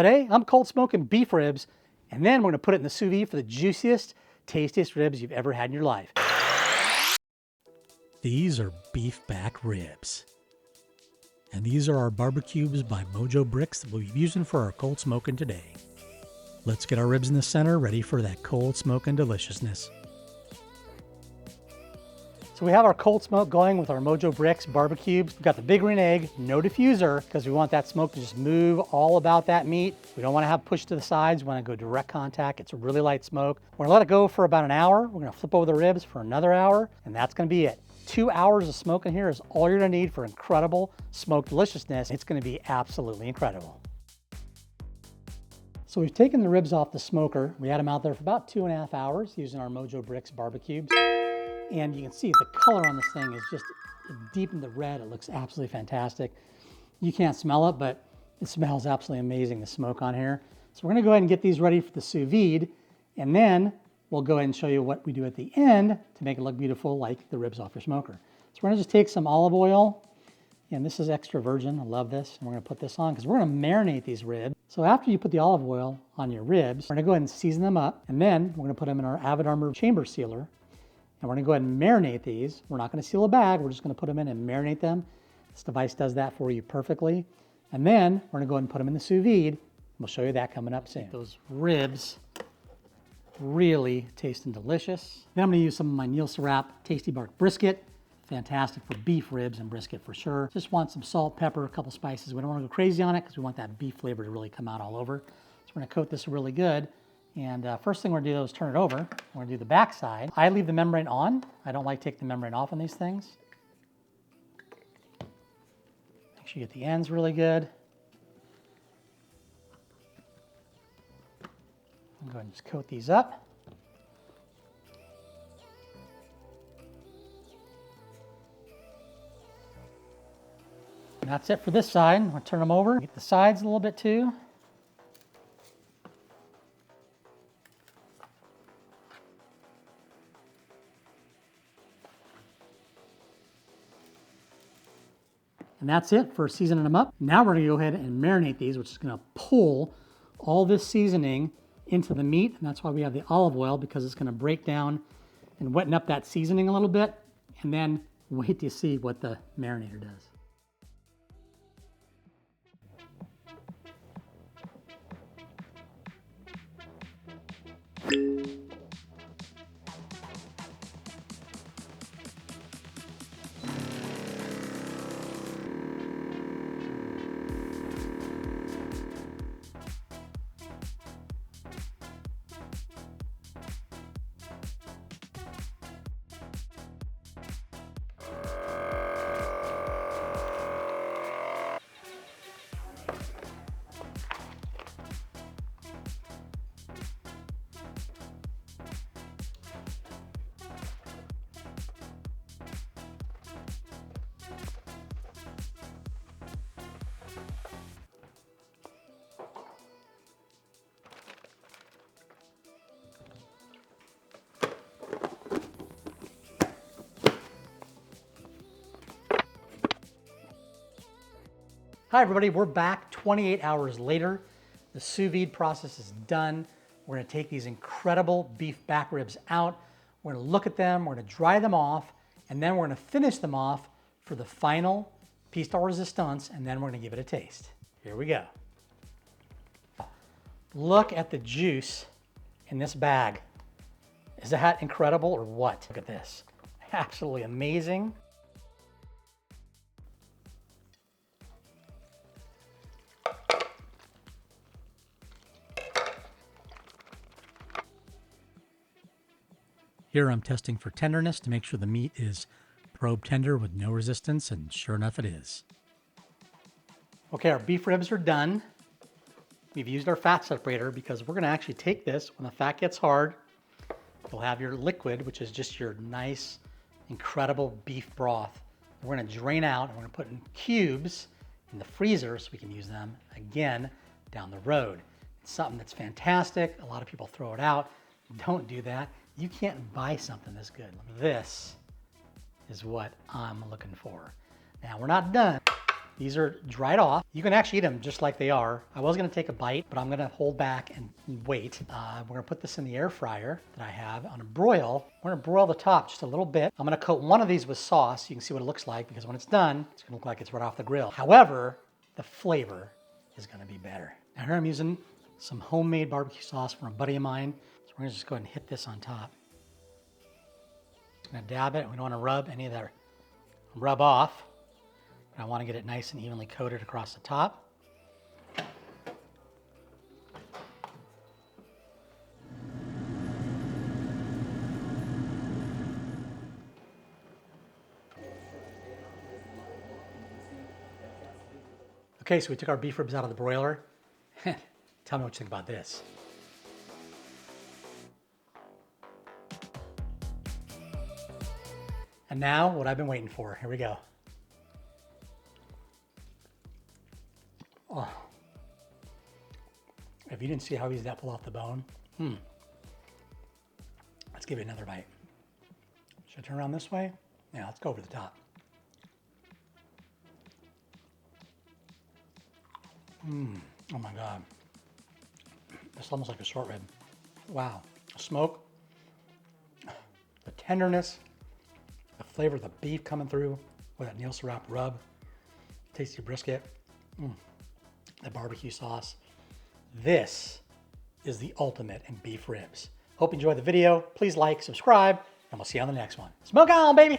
Today, I'm cold smoking beef ribs, and then we're gonna put it in the sous vide for the juiciest, tastiest ribs you've ever had in your life. These are beef back ribs. And these are our barbecues by Mojo bricks that we'll be using for our cold smoking today. Let's get our ribs in the center, ready for that cold smoking deliciousness. So we have our cold smoke going with our Mojo bricks barbecues. We've got the big green egg, no diffuser, because we want that smoke to just move all about that meat. We don't want to have push to the sides. We want to go direct contact. It's a really light smoke. We're gonna let it go for about an hour. We're gonna flip over the ribs for another hour, and that's gonna be it. 2 hours of smoke in here is all you're gonna need for incredible smoked deliciousness. It's gonna be absolutely incredible. So we've taken the ribs off the smoker. We had them out there for about 2.5 hours using our Mojo bricks barbecues. And you can see the color on this thing is just deep in the red. It looks absolutely fantastic. You can't smell it, but it smells absolutely amazing, the smoke on here. So we're gonna go ahead and get these ready for the sous vide, and then we'll go ahead and show you what we do at the end to make it look beautiful like the ribs off your smoker. So we're gonna just take some olive oil, and this is extra virgin, I love this, and we're gonna put this on because we're gonna marinate these ribs. So after you put the olive oil on your ribs, we're gonna go ahead and season them up, and then we're gonna put them in our Avid Armor chamber sealer. And we're gonna go ahead and marinate these. We're not gonna seal a bag, we're just gonna put them in and marinate them. This device does that for you perfectly. And then we're gonna go ahead and put them in the sous vide. We'll show you that coming up soon. Those ribs really tasting delicious. Then I'm gonna use some of my Nielsen Wrap Tasty Bark brisket. Fantastic for beef ribs and brisket for sure. Just want some salt, pepper, a couple spices. We don't wanna go crazy on it because we want that beef flavor to really come out all over. So we're gonna coat this really good. And first thing we're gonna do is turn it over. We're gonna do the back side. I leave the membrane on. I don't like to take the membrane off on these things. Make sure you get the ends really good. I'm going to just coat these up. And that's it for this side. I'll turn them over. Get the sides a little bit too. And that's it for seasoning them up. Now we're gonna go ahead and marinate these, which is gonna pull all this seasoning into the meat. And that's why we have the olive oil, because it's gonna break down and weten up that seasoning a little bit. And then wait to see what the marinator does. Hi everybody, we're back 28 hours later. The sous vide process is done. We're gonna take these incredible beef back ribs out. We're gonna look at them, we're gonna dry them off, and then we're gonna finish them off for the final piece de resistance, and then we're gonna give it a taste. Here we go. Look at the juice in this bag. Is that incredible or what? Look at this, absolutely amazing. Here I'm testing for tenderness to make sure the meat is probe tender with no resistance, and sure enough it is. Okay, our beef ribs are done. We've used our fat separator because we're gonna actually take this, when the fat gets hard, you'll have your liquid, which is just your nice, incredible beef broth. We're gonna drain out and we're gonna put in cubes in the freezer so we can use them again down the road. It's something that's fantastic. A lot of people throw it out. Don't do that. You can't buy something this good. This is what I'm looking for. Now we're not done. These are dried off. You can actually eat them just like they are. I was gonna take a bite, but I'm gonna hold back and wait. We're gonna put this in the air fryer that I have on a broil. We're gonna broil the top just a little bit. I'm gonna coat one of these with sauce so you can see what it looks like, because when it's done, it's gonna look like it's right off the grill. However, the flavor is gonna be better. Now here I'm using some homemade barbecue sauce from a buddy of mine. So we're gonna just go ahead and hit this on top. Just gonna dab it. We don't wanna rub any of that rub off. I want to get it nice and evenly coated across the top. Okay, so we took our beef ribs out of the broiler. Tell me what you think about this. And now, what I've been waiting for. Here we go. Oh. If you didn't see how easy that pulled off the bone, let's give it another bite. Should I turn around this way? Yeah, let's go over the top. Oh my God. It's almost like a short rib. Wow. Smoke, the tenderness, the flavor of the beef coming through with that Neil Syrup rub, tasty brisket. The barbecue sauce. This is the ultimate in beef ribs. Hope you enjoyed the video. Please like, subscribe, and we'll see you on the next one. Smoke on, baby!